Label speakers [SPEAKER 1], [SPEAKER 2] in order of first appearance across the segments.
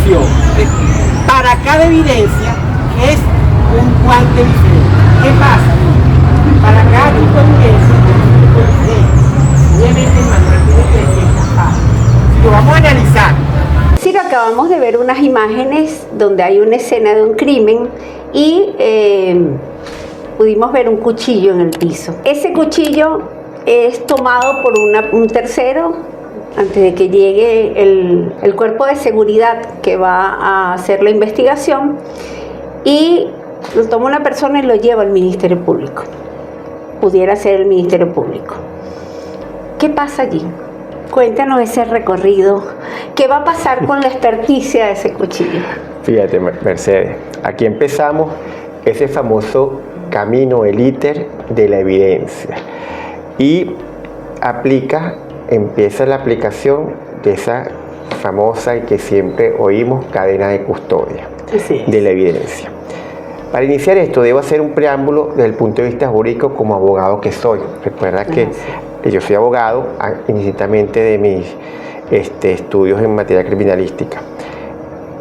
[SPEAKER 1] función para cada evidencia es un guante diferente. ¿Qué pasa? Para cada tipo de evidencia es un tipo diferente. Obviamente el manual tiene 300 páginas. Lo vamos a analizar.
[SPEAKER 2] Sí, acabamos de ver unas imágenes donde hay una escena de un crimen y pudimos ver un cuchillo en el piso. Ese cuchillo es tomado por un tercero antes de que llegue el cuerpo de seguridad que va a hacer la investigación, y lo toma una persona y lo lleva al Ministerio Público. Pudiera ser el Ministerio Público. ¿Qué pasa allí? Cuéntanos ese recorrido. ¿Qué va a pasar con la experticia de ese cuchillo?
[SPEAKER 3] Fíjate, Mercedes, aquí empezamos ese famoso camino, el íter de la evidencia. Y empieza la aplicación de esa famosa y que siempre oímos cadena de custodia de la evidencia. Para iniciar esto debo hacer un preámbulo desde el punto de vista jurídico como abogado que soy. Recuerda que yo soy abogado inicialmente de mis estudios en materia criminalística.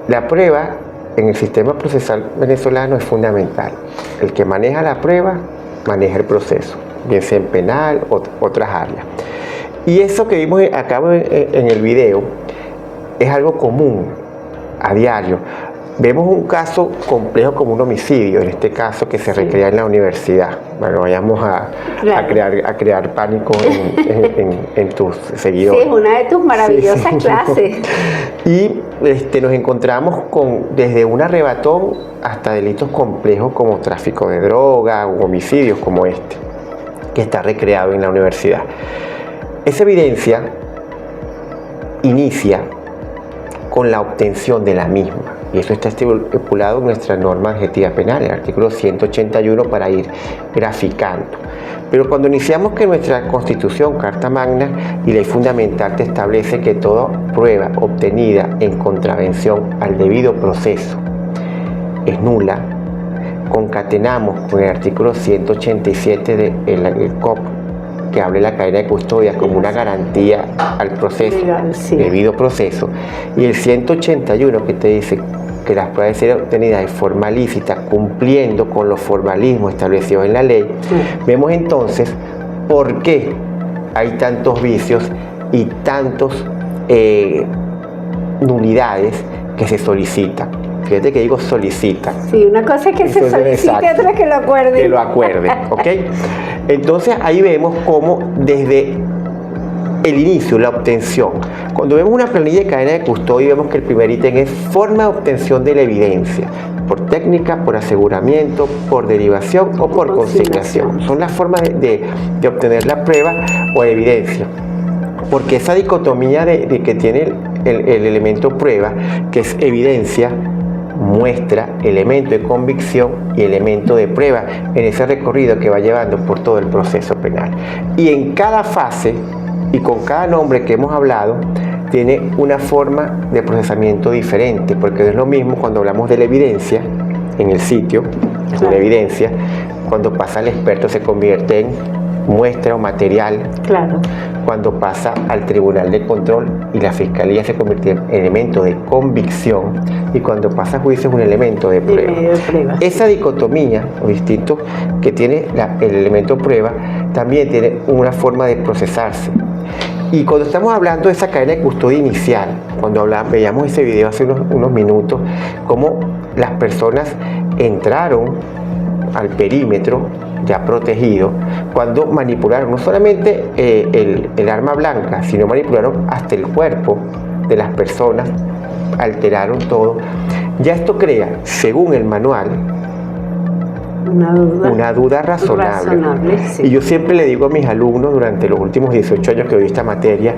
[SPEAKER 3] La prueba en el sistema procesal venezolano es fundamental. El que maneja la prueba maneja el proceso, bien sea en penal o otras áreas. Y eso que vimos acá en el video es algo común a diario. Vemos un caso complejo como un homicidio, en este caso que se recrea en la universidad. Bueno, vayamos a crear pánico en tus seguidores.
[SPEAKER 2] Sí, es una de tus maravillosas clases.
[SPEAKER 3] Y nos encontramos desde un arrebatón hasta delitos complejos como tráfico de droga o homicidios como este, que está recreado en la universidad. Esa evidencia inicia con la obtención de la misma, y eso está estipulado en nuestra norma adjetiva penal, el artículo 181, para ir graficando. Pero cuando iniciamos que nuestra Constitución, Carta Magna y Ley Fundamental te establece que toda prueba obtenida en contravención al debido proceso es nula, concatenamos con el artículo 187 del COP, que hable la cadena de custodia como una garantía al proceso, debido proceso, y el 181 que te dice que las pruebas deben ser obtenidas de forma lícita, cumpliendo con los formalismos establecidos en la ley. Vemos entonces por qué hay tantos vicios y tantos nulidades que se solicitan. Fíjate que digo solicita.
[SPEAKER 2] Sí, una cosa es que se solicite, otra es que lo acuerden.
[SPEAKER 3] Que lo acuerden, ¿ok? Entonces ahí vemos cómo desde el inicio, la obtención. Cuando vemos una planilla de cadena de custodia, vemos que el primer ítem es forma de obtención de la evidencia, por técnica, por aseguramiento, por derivación o por consignación. Son las formas de obtener la prueba o evidencia. Porque esa dicotomía de que tiene el elemento prueba, que es evidencia, muestra elemento de convicción y elemento de prueba en ese recorrido que va llevando por todo el proceso penal. Y en cada fase y con cada nombre que hemos hablado tiene una forma de procesamiento diferente, porque no es lo mismo cuando hablamos de la evidencia en el sitio, de la evidencia, cuando pasa al experto se convierte en muestra o material. Cuando pasa al tribunal de control y la fiscalía se convierte en elemento de convicción, y cuando pasa a juicio es un elemento de prueba. Esa dicotomía o distinto que tiene el elemento prueba también tiene una forma de procesarse. Y cuando estamos hablando de esa cadena de custodia inicial, cuando veíamos ese video hace unos minutos, cómo las personas entraron al perímetro ya protegido, cuando manipularon no solamente el arma blanca, sino manipularon hasta el cuerpo de las personas, alteraron todo. Ya esto crea, según el manual, una duda razonable. Y yo siempre le digo a mis alumnos durante los últimos 18 años que doy esta materia,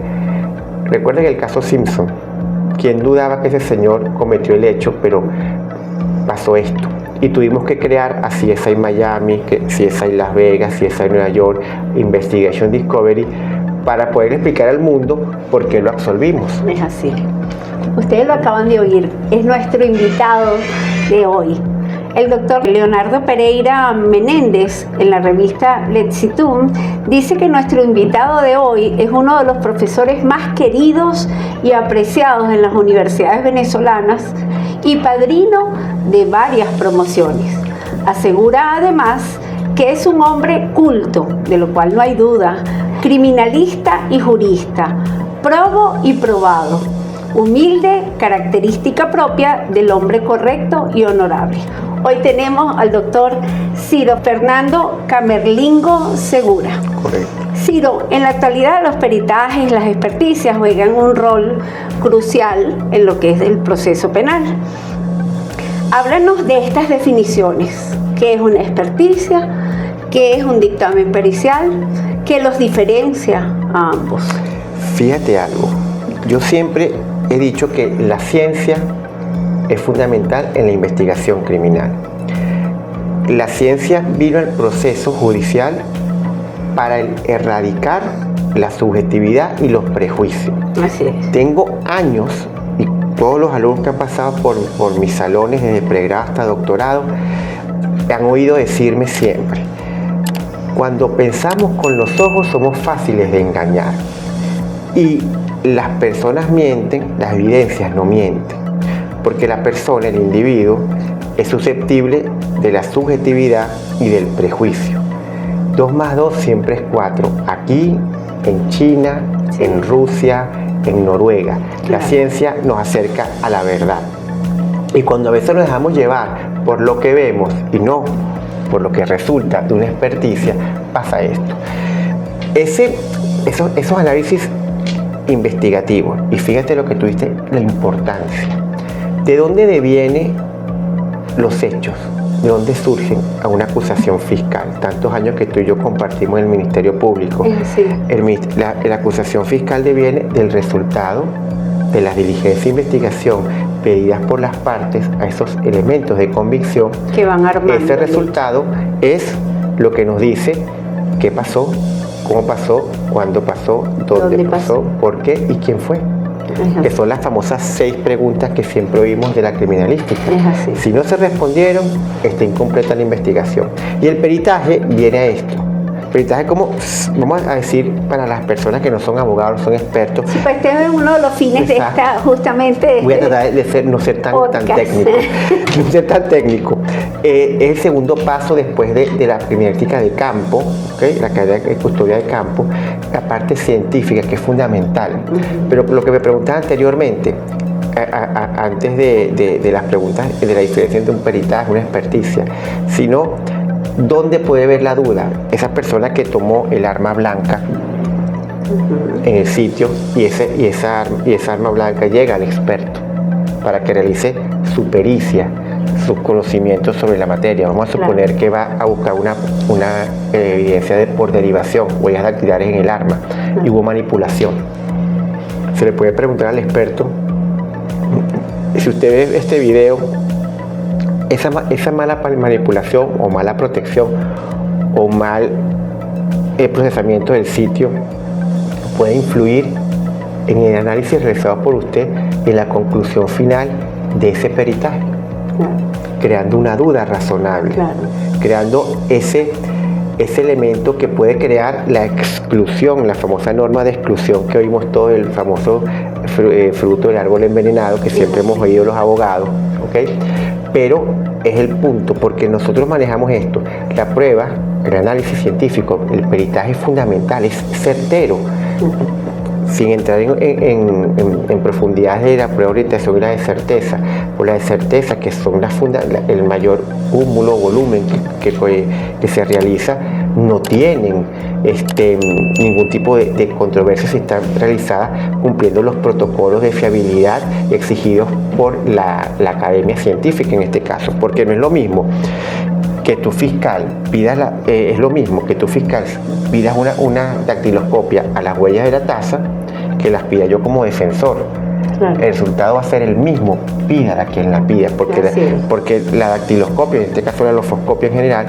[SPEAKER 3] recuerden el caso Simpson. ¿Quién dudaba que ese señor cometió el hecho? Pero pasó esto. Y tuvimos que crear a CSI Miami, CSI Las Vegas, CSI Nueva York, Investigation Discovery, para poder explicar al mundo por qué lo absolvimos.
[SPEAKER 2] Es así. Ustedes lo acaban de oír, es nuestro invitado de hoy. El doctor Leonardo Pereira Menéndez, en la revista Lexitum, dice que nuestro invitado de hoy es uno de los profesores más queridos y apreciados en las universidades venezolanas y padrino de varias promociones. Asegura además que es un hombre culto, de lo cual no hay duda, criminalista y jurista, probo y probado, humilde, característica propia del hombre correcto y honorable. Hoy tenemos al doctor Ciro Fernando Camerlingo Segura.
[SPEAKER 3] Correcto.
[SPEAKER 2] Ciro, en la actualidad los peritajes, las experticias juegan un rol crucial en lo que es el proceso penal. Háblanos de estas definiciones. ¿Qué es una experticia? ¿Qué es un dictamen pericial? ¿Qué los diferencia a ambos?
[SPEAKER 3] Fíjate algo, yo siempre he dicho que la ciencia es fundamental en la investigación criminal. La ciencia vino al proceso judicial para erradicar la subjetividad y los prejuicios.
[SPEAKER 2] Así es.
[SPEAKER 3] Tengo años, y todos los alumnos que han pasado por mis salones desde pregrado hasta doctorado han oído decirme siempre: cuando pensamos con los ojos somos fáciles de engañar, y las personas mienten, las evidencias no mienten, porque la persona, el individuo, es susceptible de la subjetividad y del prejuicio. 2 más 2 siempre es 4, aquí, en China,
[SPEAKER 2] Sí.
[SPEAKER 3] en Rusia, en Noruega. La
[SPEAKER 2] Claro.
[SPEAKER 3] ciencia nos acerca a la verdad. Y cuando a veces nos dejamos llevar por lo que vemos y no por lo que resulta de una experticia, pasa esto. Esos análisis investigativos, y fíjate lo que tuviste, la importancia. ¿De dónde devienen los hechos? ¿De dónde surgen a una acusación fiscal? Tantos años que tú y yo compartimos en el Ministerio Público.
[SPEAKER 2] Sí.
[SPEAKER 3] La acusación fiscal deviene del resultado de las diligencias de investigación pedidas por las partes a esos elementos de convicción.
[SPEAKER 2] Que van armando.
[SPEAKER 3] Ese resultado es lo que nos dice qué pasó, cómo pasó, cuándo pasó, dónde pasó, por qué y quién fue. Que son las famosas 6 preguntas que siempre oímos de la criminalística.
[SPEAKER 2] Es así.
[SPEAKER 3] Si no se respondieron, está incompleta la investigación. Y el peritaje viene a esto. Peritaje, como vamos a decir, para las personas que no son abogados, son expertos.
[SPEAKER 2] Sí, pues este es uno de los fines
[SPEAKER 3] Exacto.
[SPEAKER 2] de esta, justamente.
[SPEAKER 3] Voy a tratar de no ser tan
[SPEAKER 2] podcast.
[SPEAKER 3] técnico. No ser tan técnico. Es el segundo paso después de la criminalística de campo, ¿okay? La cadena de custodia de campo, la parte científica, que es fundamental. Pero lo que me preguntaba anteriormente, antes de las preguntas de la diferencia entre un peritaje y una experticia, sino ¿dónde puede ver la duda? Esa persona que tomó el arma blanca en el sitio y esa arma blanca llega al experto para que realice su pericia, sus conocimientos sobre la materia. Vamos a suponer que va a buscar una evidencia por derivación, huellas dactilares en el arma, y hubo manipulación. Se le puede preguntar al experto: si usted ve este video, esa mala manipulación o mala protección o mal procesamiento del sitio puede influir en el análisis realizado por usted en la conclusión final de ese peritaje, creando una duda razonable, creando ese elemento que puede crear la exclusión, la famosa norma de exclusión que oímos todo, el famoso fruto del árbol envenenado que siempre hemos oído los abogados, ¿ok? Pero es el punto, porque nosotros manejamos esto, la prueba, el análisis científico, el peritaje es fundamental, es certero, sin entrar en profundidades de la prueba de orientación y la de certeza, o la de certeza, que son el mayor cúmulo, volumen que se realiza, no tienen ningún tipo de controversia si están realizadas cumpliendo los protocolos de fiabilidad exigidos por la academia científica en este caso, porque no es lo mismo que tu fiscal pida es lo mismo que tu fiscal pidas una dactiloscopia a las huellas de la taza que las pida yo como defensor. El resultado va a ser el mismo, pídala quien la pida, porque la dactiloscopia, en este caso la lofoscopia en general,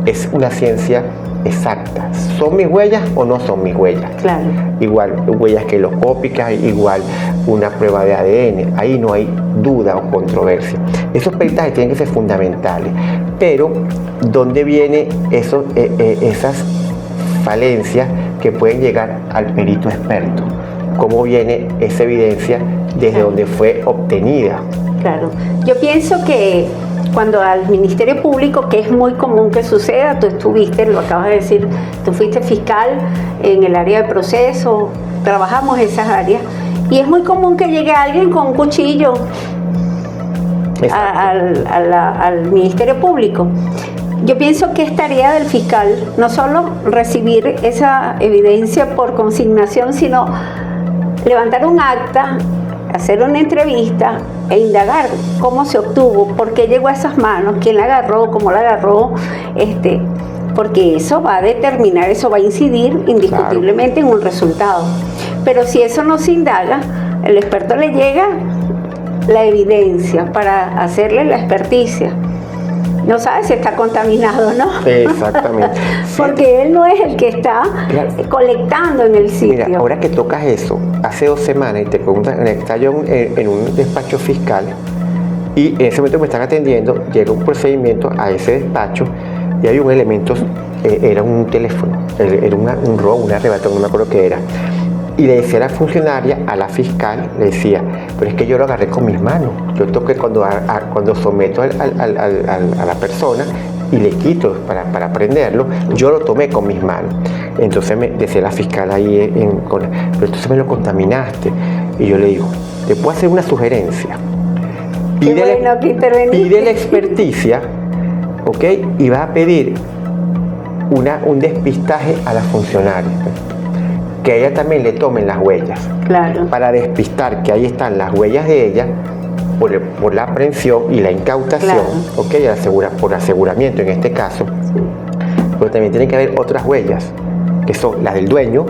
[SPEAKER 3] es una ciencia exacta. ¿Son mis huellas o no son mis huellas?
[SPEAKER 2] Claro.
[SPEAKER 3] Igual huellas queloscópicas, igual una prueba de ADN. Ahí no hay duda o controversia. Esos peritajes tienen que ser fundamentales. Pero, ¿dónde vienen esas falencias que pueden llegar al perito experto? ¿Cómo viene esa evidencia desde donde fue obtenida?
[SPEAKER 2] Claro. Yo pienso que cuando al Ministerio Público, que es muy común que suceda, tú estuviste, lo acabas de decir, tú fuiste fiscal en el área de proceso, trabajamos esas áreas, y es muy común que llegue alguien con un cuchillo al Ministerio Público. Yo pienso que es tarea del fiscal no solo recibir esa evidencia por consignación, sino levantar un acta, hacer una entrevista e indagar cómo se obtuvo, por qué llegó a esas manos, quién la agarró, cómo la agarró, porque eso va a determinar, eso va a incidir indiscutiblemente en un resultado. Pero si eso no se indaga, el experto le llega la evidencia para hacerle la experticia. No sabe si está contaminado o no.
[SPEAKER 3] Exactamente.
[SPEAKER 2] Porque él no es el que está colectando en el sitio.
[SPEAKER 3] Mira, ahora que tocas eso, hace 2 semanas, y te preguntan, está yo en un despacho fiscal, y en ese momento me están atendiendo, llega un procedimiento a ese despacho, y hay un elemento, era un teléfono, era un robo, un arrebato, no me acuerdo qué era. Y le decía a la funcionaria, a la fiscal, le decía, pero es que yo lo agarré con mis manos. Yo toqué cuando someto a la persona y le quito para prenderlo, yo lo tomé con mis manos. Entonces me decía la fiscal ahí, pero entonces me lo contaminaste. Y yo le digo, te puedo hacer una sugerencia. Pide la experticia, ¿ok? Y vas a pedir un despistaje a la funcionaria. Que a ella también le tomen las huellas,
[SPEAKER 2] claro,
[SPEAKER 3] para despistar que ahí están las huellas de ella por la aprehensión y la incautación, claro, por aseguramiento en este caso, pero también tiene que haber otras huellas, que son las del dueño,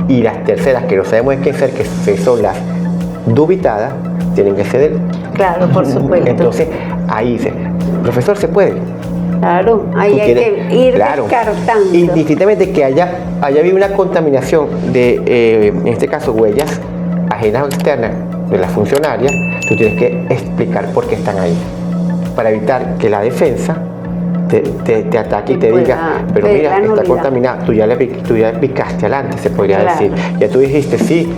[SPEAKER 3] y las terceras, que no sabemos de qué ser, que son las dubitadas, tienen que ser de él.
[SPEAKER 2] Claro, por supuesto.
[SPEAKER 3] Entonces, ahí dice, profesor, ¿se puede?
[SPEAKER 2] Claro, ahí hay que ir descartando.
[SPEAKER 3] Indistintamente que haya habido una contaminación de, en este caso, huellas ajenas o externas de la funcionaria, tú tienes que explicar por qué están ahí, para evitar que la defensa te ataque y te diga, pero mira, está contaminada, tú ya le picaste adelante, se podría decir. Ya tú dijiste, sí,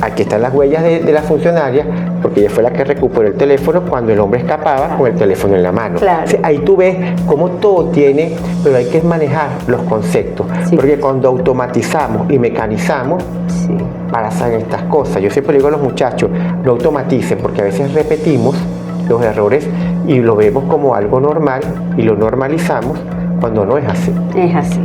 [SPEAKER 3] aquí están las huellas de la funcionaria, porque ella fue la que recuperó el teléfono cuando el hombre escapaba con el teléfono en la mano.
[SPEAKER 2] Claro.
[SPEAKER 3] O sea, ahí tú ves cómo todo tiene, pero hay que manejar los conceptos, porque cuando automatizamos y mecanizamos, pasan estas cosas. Yo siempre digo a los muchachos, no automaticen, porque a veces repetimos los errores y lo vemos como algo normal y lo normalizamos cuando no es así.
[SPEAKER 2] Es así.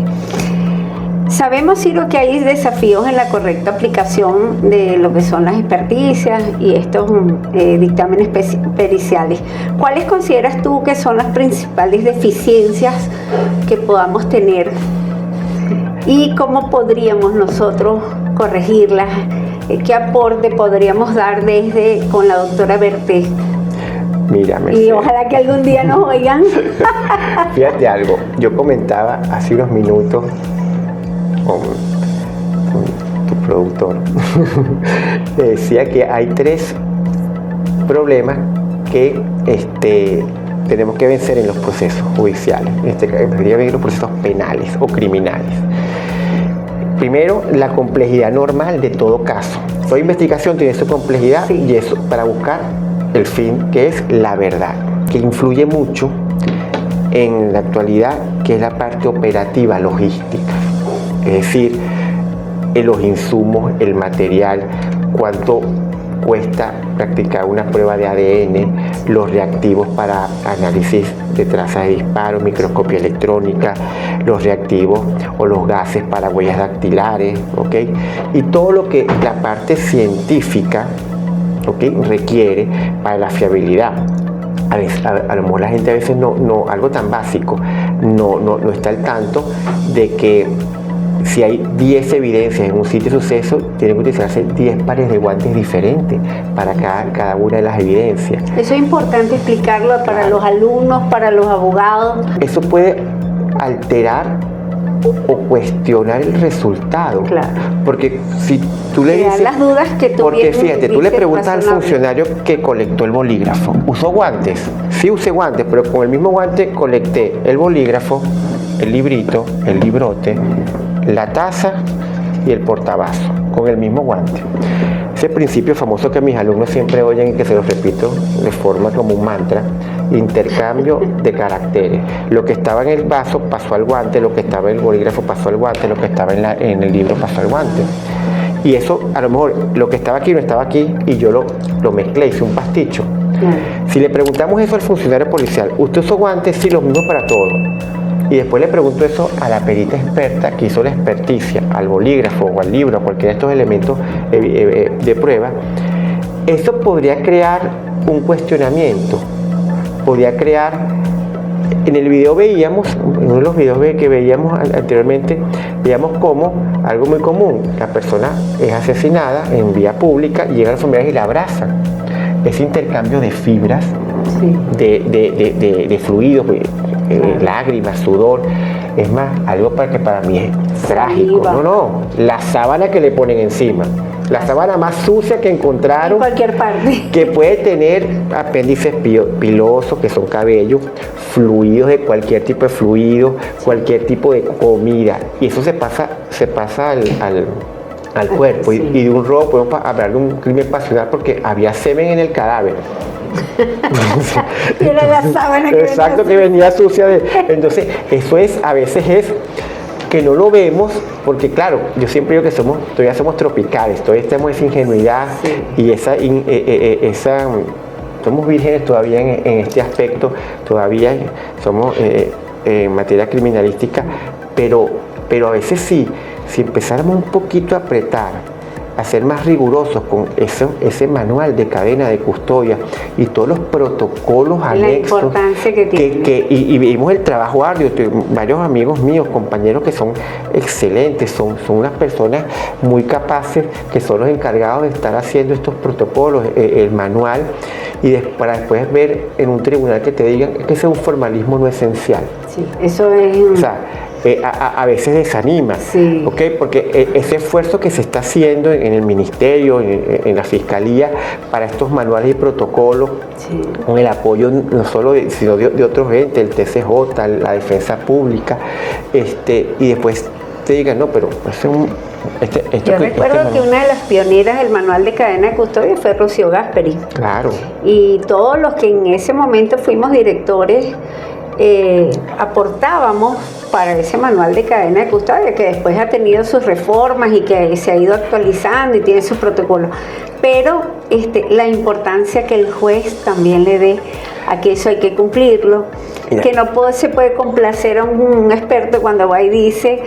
[SPEAKER 2] Sabemos, Ciro, que hay desafíos en la correcta aplicación de lo que son las experticias y estos dictámenes periciales. ¿Cuáles consideras tú que son las principales deficiencias que podamos tener y cómo podríamos nosotros corregirlas? ¿Qué aporte podríamos dar con la doctora Berté?
[SPEAKER 3] Mira,
[SPEAKER 2] y ojalá que algún día nos oigan.
[SPEAKER 3] Fíjate algo, yo comentaba hace unos minutos con tu productor, decía que hay 3 problemas que tenemos que vencer en los procesos judiciales, en los procesos penales o criminales. Primero, la complejidad normal de todo caso. Toda investigación tiene su complejidad, y eso para buscar el fin, que es la verdad, que influye mucho en la actualidad, que es la parte operativa, logística. Es decir, los insumos, el material, cuánto cuesta practicar una prueba de ADN, los reactivos para análisis de trazas de disparo, microscopía electrónica, los reactivos o los gases para huellas dactilares, ¿ok? Y todo lo que la parte científica, ¿ok?, requiere para la fiabilidad. A lo mejor la gente a veces algo tan básico, no está al tanto de que si hay 10 evidencias en un sitio de suceso, tienen que utilizarse 10 pares de guantes diferentes para cada una de las evidencias.
[SPEAKER 2] Eso es importante explicarlo para los alumnos, para los abogados.
[SPEAKER 3] Eso puede alterar o cuestionar el resultado.
[SPEAKER 2] Claro.
[SPEAKER 3] Porque si tú le
[SPEAKER 2] Crear
[SPEAKER 3] dices...
[SPEAKER 2] las dudas que tú
[SPEAKER 3] Porque
[SPEAKER 2] bien
[SPEAKER 3] fíjate, tú le
[SPEAKER 2] dices
[SPEAKER 3] preguntas al
[SPEAKER 2] razonable.
[SPEAKER 3] funcionario que colectó el bolígrafo, ¿usó guantes? Sí usé guantes, pero con el mismo guante colecté el bolígrafo, el librito, el librote, la taza y el portavasos, con el mismo guante. Ese principio famoso que mis alumnos siempre oyen y que se los repito de forma como un mantra: intercambio de caracteres. Lo que estaba en el vaso pasó al guante, lo que estaba en el bolígrafo pasó al guante, lo que estaba en el libro pasó al guante. Y eso, a lo mejor, lo que estaba aquí no estaba aquí y yo lo mezclé, hice un pasticho. Si le preguntamos eso al funcionario policial, ¿usted usó guantes? Sí, los mismos para todos. Y después le pregunto eso a la perita experta que hizo la experticia, al bolígrafo o al libro, a cualquiera de estos elementos de prueba. Eso podría crear un cuestionamiento, podría crear... En el video veíamos, en uno de los videos que veíamos anteriormente, veíamos como algo muy común: la persona es asesinada en vía pública, llegan los familiares y la abrazan. Ese intercambio de fibras,
[SPEAKER 2] Sí.
[SPEAKER 3] de fluidos, lágrimas, sudor, es más, algo que para mí es trágico.
[SPEAKER 2] Saliva.
[SPEAKER 3] No, la sábana que le ponen encima, la sábana más sucia que
[SPEAKER 2] En
[SPEAKER 3] encontraron,
[SPEAKER 2] cualquier parte.
[SPEAKER 3] que puede tener apéndices pilosos, que son cabellos, fluidos de cualquier tipo de fluido, cualquier tipo de comida, y eso se pasa al cuerpo.
[SPEAKER 2] Sí.
[SPEAKER 3] Y de un robo podemos hablar de un crimen pasional porque había semen en el cadáver.
[SPEAKER 2] Y era la sábana que
[SPEAKER 3] Exacto, que
[SPEAKER 2] venía
[SPEAKER 3] venía sucia entonces eso a veces es que no lo vemos, porque claro, yo siempre digo que todavía somos tropicales, todavía tenemos esa ingenuidad.
[SPEAKER 2] Sí.
[SPEAKER 3] Y somos vírgenes todavía en este aspecto, todavía somos en materia criminalística, pero a veces sí, si empezáramos un poquito a apretar, a ser más rigurosos con ese manual de cadena de custodia y todos los protocolos
[SPEAKER 2] La
[SPEAKER 3] anexos,
[SPEAKER 2] importancia que tiene.
[SPEAKER 3] y vimos el trabajo arduo. Varios amigos míos, compañeros que son excelentes, son unas personas muy capaces, que son los encargados de estar haciendo estos protocolos, el manual, y para después ver en un tribunal que te digan que ese es un formalismo no esencial.
[SPEAKER 2] Sí, eso es...
[SPEAKER 3] O sea, a veces desanima,
[SPEAKER 2] Sí.
[SPEAKER 3] ¿ok? Porque ese esfuerzo que se está haciendo en el ministerio, en la fiscalía, para estos manuales y protocolos,
[SPEAKER 2] Sí.
[SPEAKER 3] con el apoyo no solo sino de otros entes, el TCJ, la Defensa Pública, y después te digan, no, pero
[SPEAKER 2] Yo recuerdo que una de las pioneras del manual de cadena de custodia fue Rocío Gasperi.
[SPEAKER 3] Claro.
[SPEAKER 2] Y todos los que en ese momento fuimos directores aportábamos para ese manual de cadena de custodia, que después ha tenido sus reformas y que se ha ido actualizando y tiene sus protocolos. Pero la importancia que el juez también le dé a que eso hay que cumplirlo.
[SPEAKER 3] Mira.
[SPEAKER 2] Que no se puede complacer a un experto cuando va y dice,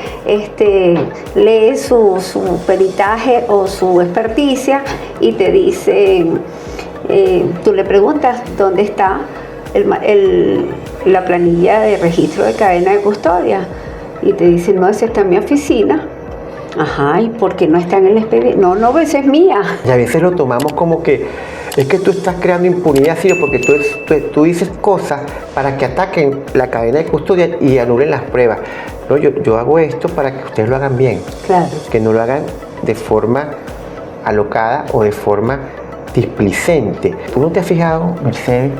[SPEAKER 2] lee su peritaje o su experticia y te dice, tú le preguntas dónde está la planilla de registro de cadena de custodia y te dicen, no, esa está en mi oficina. Ajá, ¿y por qué no está en el expediente? No, esa es mía.
[SPEAKER 3] Y a veces lo tomamos como que es que tú estás creando impunidad, sí, porque tú dices cosas para que ataquen la cadena de custodia y anulen las pruebas. No, yo hago esto para que ustedes lo hagan bien.
[SPEAKER 2] Claro.
[SPEAKER 3] Que no lo hagan de forma alocada o de forma displicente. ¿Tú no te has fijado, Mercedes,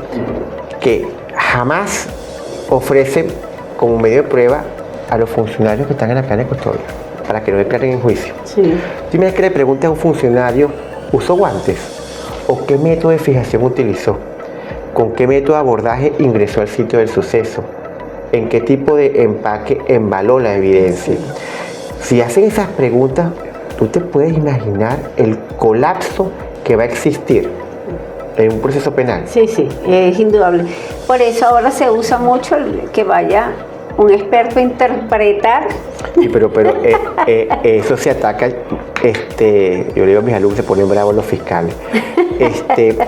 [SPEAKER 3] que jamás ofrecen como medio de prueba a los funcionarios que están en la cadena de custodia para que lo declaren en juicio?
[SPEAKER 2] Sí.
[SPEAKER 3] ¿Tú imaginas que le preguntes a un funcionario, ¿usó guantes? ¿O qué método de fijación utilizó? ¿Con qué método de abordaje ingresó al sitio del suceso? ¿En qué tipo de empaque embaló la evidencia? Si hacen esas preguntas, tú te puedes imaginar el colapso que va a existir en un proceso penal.
[SPEAKER 2] Sí, es indudable. Por eso ahora se usa mucho que vaya un experto a interpretar.
[SPEAKER 3] Sí, pero eso se ataca, yo le digo a mis alumnos, se ponen bravos los fiscales,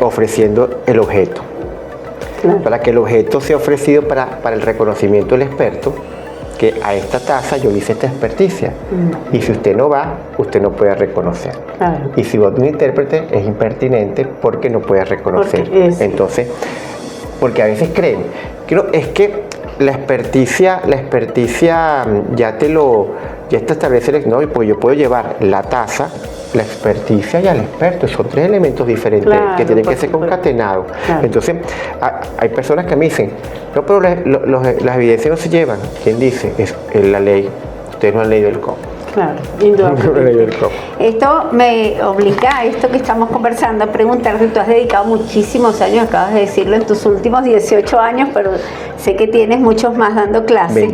[SPEAKER 3] ofreciendo el objeto.
[SPEAKER 2] Claro.
[SPEAKER 3] Para que el objeto sea ofrecido para el reconocimiento del experto, que a esta tasa yo le hice esta experticia. Y si usted no va, usted no puede reconocer.
[SPEAKER 2] Claro.
[SPEAKER 3] Y si va un intérprete, es impertinente porque no puede reconocer. Entonces, porque a veces creen, es que la experticia ya te establece, no, pues yo puedo llevar la tasa, la experticia y al experto. Son tres elementos diferentes,
[SPEAKER 2] claro,
[SPEAKER 3] que tienen que ser concatenados.
[SPEAKER 2] Claro.
[SPEAKER 3] Entonces, hay personas que me dicen, no, pero las evidencias no se llevan. ¿Quién dice? Es la ley. Ustedes no han leído el COP.
[SPEAKER 2] Claro, indudablemente. Esto me obliga, esto que estamos conversando, a preguntarte. Tú has dedicado muchísimos años, acabas de decirlo, en tus últimos 18 años, pero sé que tienes muchos más dando clases.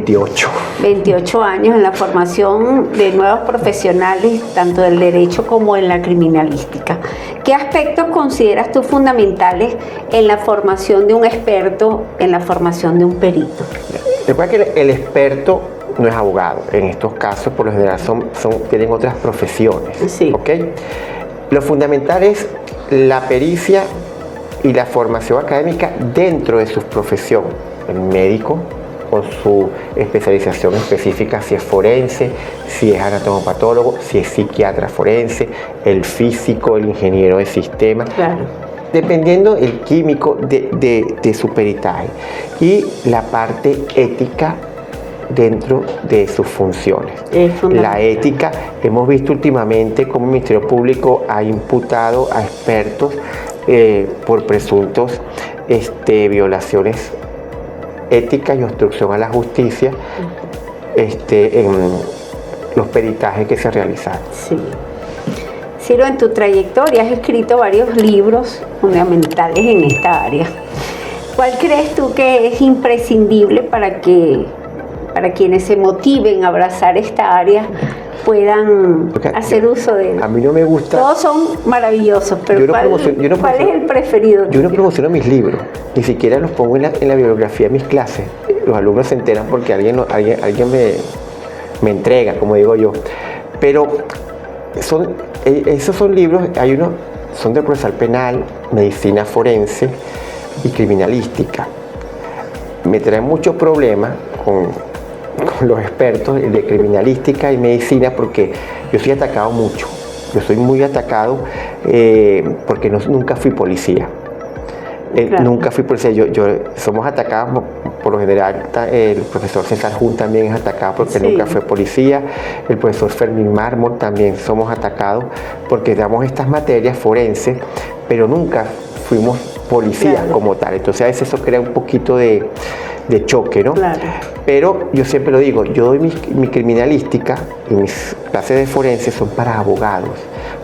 [SPEAKER 2] 28 años en la formación de nuevos profesionales, tanto del derecho como en la criminalística. ¿Qué aspectos consideras tú fundamentales en la formación de un experto, en la formación de un perito?
[SPEAKER 3] Recuerda que el experto no es abogado. En estos casos, por lo general, tienen otras profesiones.
[SPEAKER 2] Sí.
[SPEAKER 3] ¿Ok? Lo fundamental es la pericia y la formación académica dentro de su profesión. El médico, con su especialización específica, si es forense, si es anatomopatólogo, si es psiquiatra forense, el físico, el ingeniero de sistemas.
[SPEAKER 2] Claro.
[SPEAKER 3] Dependiendo el químico de su peritaje. Y la parte ética dentro de sus funciones. La ética, hemos visto últimamente cómo el Ministerio Público ha imputado a expertos por presuntos violaciones éticas y obstrucción a la justicia en los peritajes que se realizaron.
[SPEAKER 2] Sí. Ciro, en tu trayectoria has escrito varios libros fundamentales en esta área. ¿Cuál crees tú que es imprescindible para quienes se motiven a abrazar esta área puedan hacer uso de él?
[SPEAKER 3] A mí no me gusta.
[SPEAKER 2] Todos son maravillosos, pero ¿cuál es el preferido?
[SPEAKER 3] Yo no promociono mis libros, ni siquiera los pongo en la bibliografía de mis clases. Los alumnos se enteran porque alguien me entrega, como digo yo. Pero esos son libros, hay unos, son de procesal penal, medicina forense y criminalística. Me traen muchos problemas con los expertos de criminalística y medicina porque yo soy atacado mucho. Yo soy muy atacado porque nunca fui policía. Claro. Nunca fui policía. Somos atacados por lo general. El profesor César Jun también es atacado porque nunca fue policía. El profesor Fermín Mármol también somos atacados porque damos estas materias forenses, pero nunca fuimos policías como tal. Entonces a veces eso crea un poquito de choque, ¿no? Claro. Pero yo siempre lo digo, yo doy mi criminalística y mis clases de forense son para abogados,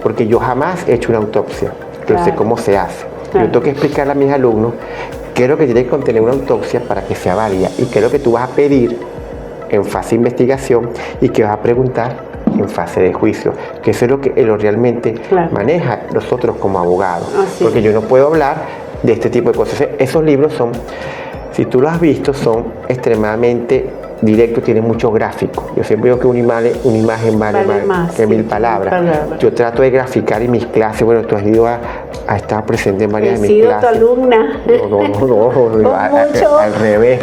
[SPEAKER 3] porque yo jamás he hecho una autopsia, pero sé cómo se hace. Claro. Yo tengo que explicarle a mis alumnos qué es lo que tiene que contener una autopsia para que sea válida y qué es lo que tú vas a pedir en fase de investigación y que vas a preguntar en fase de juicio, que eso es lo que él realmente maneja nosotros como abogados, porque yo no puedo hablar de este tipo de cosas. Esos libros son, si tú lo has visto, son extremadamente directos, tienen muchos gráficos. Yo siempre digo que una imagen vale más que 1000 palabras. Yo trato de graficar en mis clases. Bueno, tú has ido a estar presente en varias de mis clases.
[SPEAKER 2] He sido tu alumna.
[SPEAKER 3] No, al revés.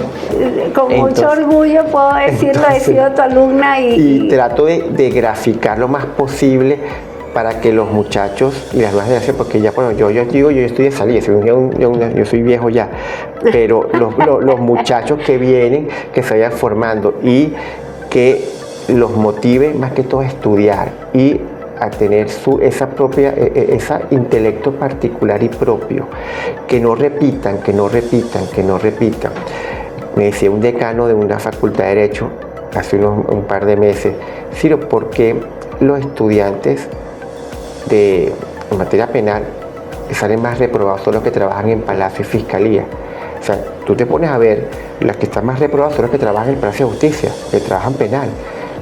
[SPEAKER 2] Con mucho orgullo puedo decirlo, he sido tu alumna
[SPEAKER 3] y trato de graficar lo más posible para que los muchachos y las nuevas generaciones, porque ya, bueno, yo digo, yo estoy de salida, yo soy viejo ya, pero los muchachos que vienen, que se vayan formando y que los motive más que todo a estudiar y a tener ese intelecto particular y propio, que no repitan. Me decía un decano de una facultad de Derecho hace un par de meses, Ciro, ¿por qué los estudiantes en materia penal salen más reprobados son los que trabajan en Palacio y Fiscalía? O sea, tú te pones a ver, las que están más reprobadas son los que trabajan en el Palacio de Justicia, que trabajan penal.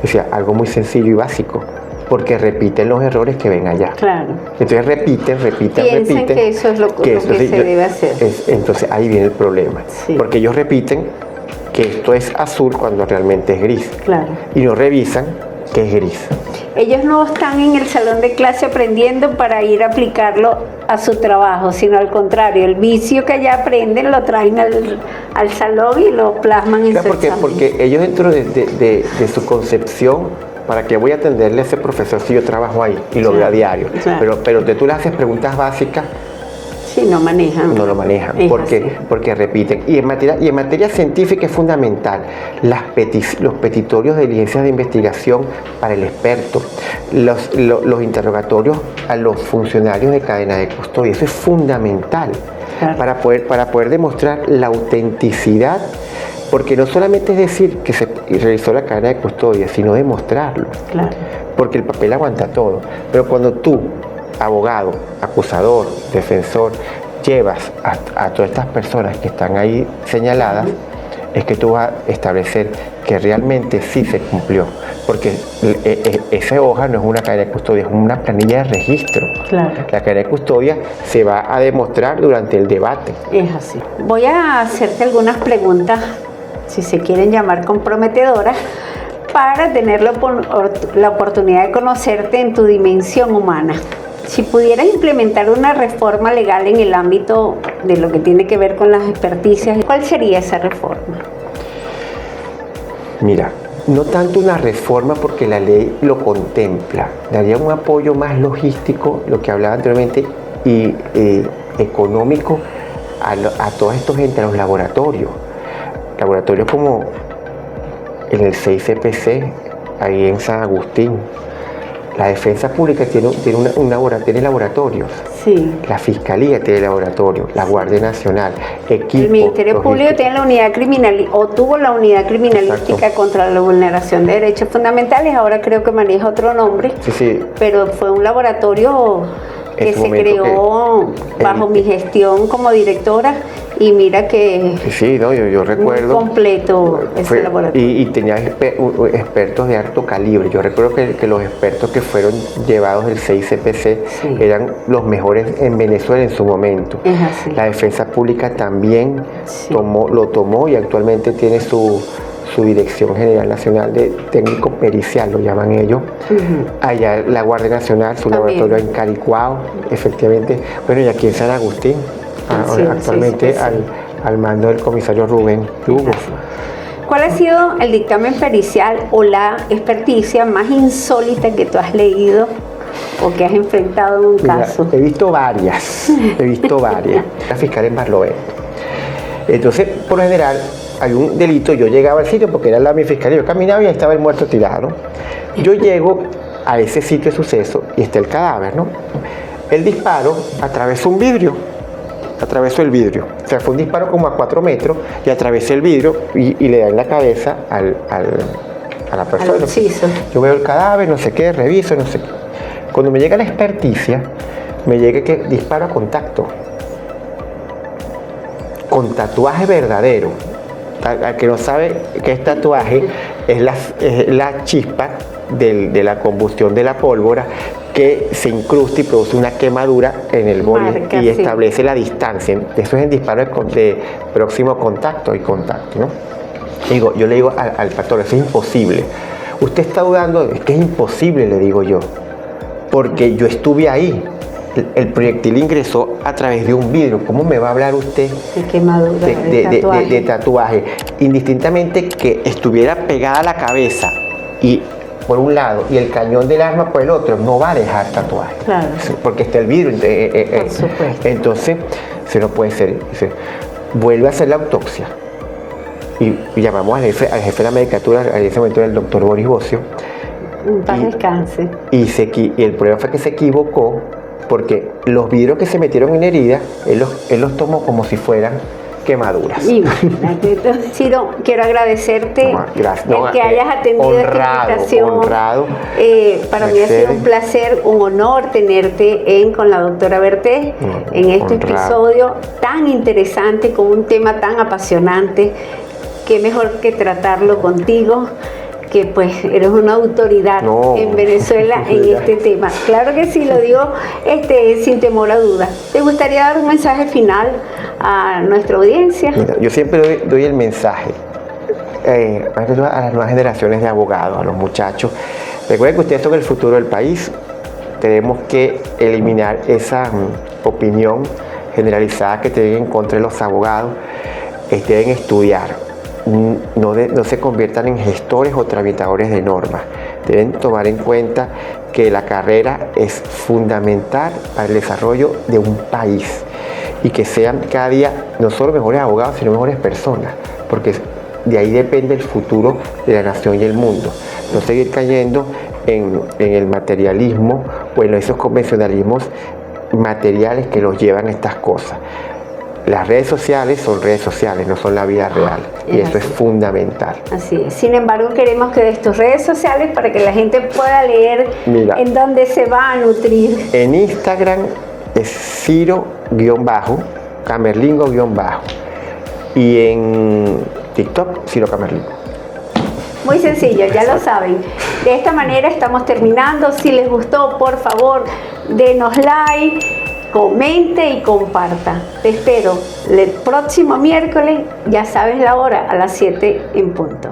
[SPEAKER 3] O sea, algo muy sencillo y básico, porque repiten los errores que ven allá. Claro. Entonces repiten.
[SPEAKER 2] Piensan que eso es lo que se debe hacer.
[SPEAKER 3] Entonces ahí viene el problema, porque ellos repiten que esto es azul cuando realmente es gris. Claro. Y no revisan que es gris.
[SPEAKER 2] Ellos no están en el salón de clase aprendiendo para ir a aplicarlo a su trabajo, sino al contrario, el vicio que allá aprenden lo traen al salón y lo plasman en su examen.
[SPEAKER 3] Porque ellos dentro de su concepción, ¿para qué voy a atenderle a ese profesor si yo trabajo ahí y lo veo a diario? Claro. Pero tú le haces preguntas básicas
[SPEAKER 2] Sí, no manejan.
[SPEAKER 3] No lo manejan,
[SPEAKER 2] Es
[SPEAKER 3] porque,
[SPEAKER 2] así.
[SPEAKER 3] porque repiten. Y en materia científica es fundamental los petitorios de diligencias de investigación para el experto, los interrogatorios a los funcionarios de cadena de custodia. Eso es fundamental.
[SPEAKER 2] Claro.
[SPEAKER 3] para poder demostrar la autenticidad, porque no solamente es decir que se realizó la cadena de custodia, sino demostrarlo.
[SPEAKER 2] Claro.
[SPEAKER 3] Porque el papel aguanta todo. Pero cuando tú, abogado, acusador, defensor, llevas a todas estas personas que están ahí señaladas, es que tú vas a establecer que realmente sí se cumplió. Porque esa hoja no es una cadena de custodia, es una planilla de registro.
[SPEAKER 2] Claro.
[SPEAKER 3] La cadena de custodia se va a demostrar durante el debate.
[SPEAKER 2] Es así. Voy a hacerte algunas preguntas, si se quieren llamar comprometedoras, para tener la oportunidad de conocerte en tu dimensión humana. Si pudieras implementar una reforma legal en el ámbito de lo que tiene que ver con las experticias, ¿cuál sería esa reforma?
[SPEAKER 3] Mira, no tanto una reforma porque la ley lo contempla, daría un apoyo más logístico, lo que hablaba anteriormente, y económico a todos estos gente, a los laboratorios como en el 6CPC, ahí en San Agustín. La Defensa Pública tiene laboratorios.
[SPEAKER 2] Sí.
[SPEAKER 3] La Fiscalía tiene laboratorios, la Guardia Nacional, equipos.
[SPEAKER 2] El Ministerio Público tiene la unidad criminal o tuvo la unidad criminalística.
[SPEAKER 3] Exacto.
[SPEAKER 2] Contra la vulneración de derechos fundamentales. Ahora creo que maneja otro nombre.
[SPEAKER 3] Sí.
[SPEAKER 2] Pero fue un laboratorio que
[SPEAKER 3] En su
[SPEAKER 2] se
[SPEAKER 3] momento
[SPEAKER 2] creó bajo mi gestión como directora, y mira que
[SPEAKER 3] Sí, no, yo recuerdo.
[SPEAKER 2] muy completo ese laboratorio.
[SPEAKER 3] Y tenía expertos de alto calibre. Yo recuerdo que los expertos que fueron llevados del 6CPC
[SPEAKER 2] Sí.
[SPEAKER 3] eran los mejores en Venezuela en su momento.
[SPEAKER 2] Es así.
[SPEAKER 3] La Defensa Pública también
[SPEAKER 2] Sí.
[SPEAKER 3] lo tomó y actualmente tiene su Dirección General Nacional de Técnico Pericial, lo llaman ellos.
[SPEAKER 2] Ujú.
[SPEAKER 3] Allá la Guardia Nacional, su
[SPEAKER 2] También.
[SPEAKER 3] laboratorio en Caricuao, efectivamente. Bueno, y aquí en San Agustín,
[SPEAKER 2] Sí,
[SPEAKER 3] actualmente
[SPEAKER 2] sí, sí.
[SPEAKER 3] al mando del comisario Rubén Lugo.
[SPEAKER 2] ¿Cuál ha sido el dictamen pericial o la experticia más insólita que tú has leído o que has enfrentado en un
[SPEAKER 3] Mira,
[SPEAKER 2] caso?
[SPEAKER 3] he visto varias. La fiscal en Barlovento. Entonces, por lo general, hay un delito. Yo llegaba al sitio porque era la mi fiscalía. Yo caminaba y ahí estaba el muerto tirado, ¿no? Yo llego a ese sitio de suceso y está el cadáver, ¿no? El disparo atravesó un vidrio. Atravesó el vidrio. O sea, fue un disparo como a 4 metros y atravesé el vidrio y le da en la cabeza a la persona.
[SPEAKER 2] Al inciso.
[SPEAKER 3] Yo veo el cadáver, no sé qué, reviso, no sé qué. Cuando me llega la experticia, me llega que disparo a contacto. Con tatuaje verdadero. Al que no sabe qué es tatuaje, es la chispa de la combustión de la pólvora que se incrusta y produce una quemadura en el boli
[SPEAKER 2] Marca,
[SPEAKER 3] y
[SPEAKER 2] sí.
[SPEAKER 3] establece la distancia. Eso es en disparo de próximo contacto y contacto, ¿no? Yo le digo al pastor, eso es imposible. Usted está dudando, es que es imposible, le digo yo, porque yo estuve ahí. El proyectil ingresó a través de un vidrio. ¿Cómo me va a hablar usted
[SPEAKER 2] De quemadura,
[SPEAKER 3] de tatuaje? Indistintamente que estuviera pegada a la cabeza y por un lado y el cañón del arma por el otro, no va a dejar tatuaje.
[SPEAKER 2] Claro.
[SPEAKER 3] Porque está el vidrio.
[SPEAKER 2] Por supuesto.
[SPEAKER 3] Entonces, eso no puede ser. Dice, vuelve a hacer la autopsia. Y llamamos al jefe de la medicatura, en ese momento era el doctor Boris Bocio.
[SPEAKER 2] En paz descanse.
[SPEAKER 3] Y el problema fue que se equivocó porque los vidrios que se metieron en heridas, él los tomó como si fueran quemaduras.
[SPEAKER 2] Imagínate. Ciro, quiero agradecerte
[SPEAKER 3] Gracias.
[SPEAKER 2] el que hayas atendido esta invitación.
[SPEAKER 3] Honrado.
[SPEAKER 2] Para mí ha sido un placer, un honor tenerte con la doctora Berté en este
[SPEAKER 3] Honrado.
[SPEAKER 2] episodio tan interesante, con un tema tan apasionante. Qué mejor que tratarlo contigo, que pues eres una autoridad en Venezuela en este tema. Claro que sí, lo digo sin temor a dudas. ¿Te gustaría dar un mensaje final a nuestra audiencia?
[SPEAKER 3] Mira, yo siempre doy el mensaje a las nuevas generaciones de abogados, a los muchachos. Recuerden que ustedes son el futuro del país. Tenemos que eliminar esa opinión generalizada que tienen en contra de los abogados. Deben estudiar. No se conviertan en gestores o tramitadores de normas. Deben tomar en cuenta que la carrera es fundamental para el desarrollo de un país y que sean cada día no solo mejores abogados, sino mejores personas, porque de ahí depende el futuro de la nación y el mundo. No seguir cayendo en el materialismo o en esos convencionalismos materiales que nos llevan a estas cosas. Las redes sociales son redes sociales, no son la vida real, y eso es fundamental.
[SPEAKER 2] Así es. Sin embargo, queremos que des tus redes sociales para que la gente pueda leer. Mira, en dónde se va a nutrir.
[SPEAKER 3] En Instagram es Ciro_Camerlingo_ y en TikTok Ciro Camerlingo.
[SPEAKER 2] Muy sencillo, ya lo saben. De esta manera estamos terminando. Si les gustó, por favor, denos like, comente y comparta. Te espero el próximo miércoles, ya sabes la hora, a las 7 en punto.